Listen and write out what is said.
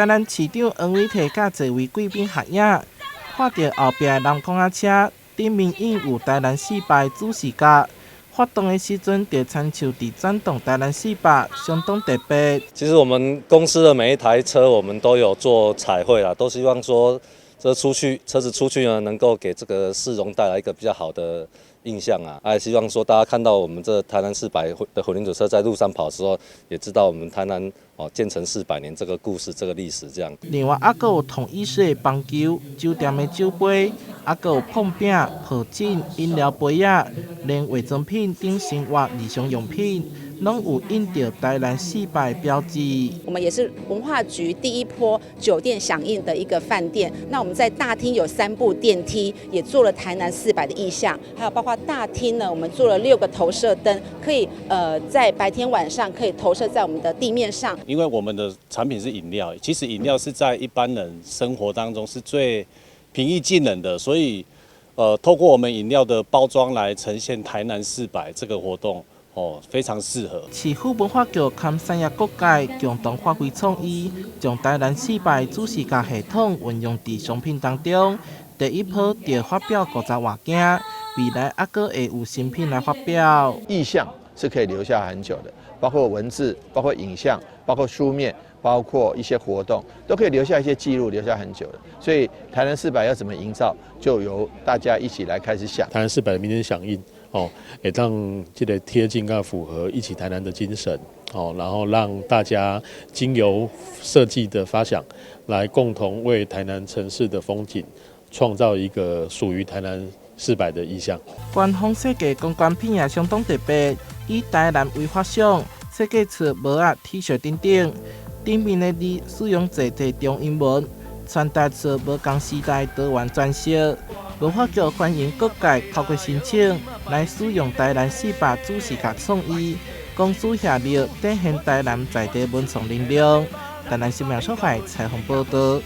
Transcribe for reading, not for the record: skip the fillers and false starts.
台南市长黄伟綽甲侪位贵宾合影，看到后壁的人公仔车顶面印有台南400主视角。活动的时阵，就参像伫转动台南400，相当特别。其实我们公司的每一台车，我们都有做彩绘啦，都希望说车子出去呢，能够给这个市容带来一个比较好的印象啊。也希望说大家看到我们这台南400的混凝土车在路上跑的时候，也知道我们台南建成400年这个故事、这个历史这样。另外，还有统一式的棒球、酒店的酒杯，还有碰饼、抱枕、饮料杯啊，连化妆品等生活日常用品，拢有印着台南400标志。我们也是文化局第一波酒店响应的一个饭店。那我们在大厅有3部电梯，也做了台南400的意象，还有包括大厅呢，我们做了6个投射灯，可以在白天晚上可以投射在我们的地面上。因为我们的产品是饮料，其实饮料是在一般人生活当中是最平易近人的，所以透过我们饮料的包装来呈现台南400这个活动，非常适合。市府文化局和产业各界共同发挥创意，将台南400主视觉系统运用伫商品当中。第一波就发表50外件，未来还阁会有新品来发表。意象是可以留下很久的，包括文字、包括影像、包括书面、包括一些活动，都可以留下一些记录，留下很久的。所以台南400要怎么营造，就由大家一起来开始想。台南400明天响应，也让这个贴近跟符合一起台南的精神，然后让大家经由设计的发想，来共同为台南城市的风景创造一个属于台南400的意象。官方设计公关品也相当特别，以台南为发想，设计出帽仔、T 恤等等，顶面的字使用在地中英文，传达出无同时代台湾专色。文化局欢迎各界透过申请来使用台南400主视觉创意，公司协力展现台南在地文创力量。台南新闻所采访报道。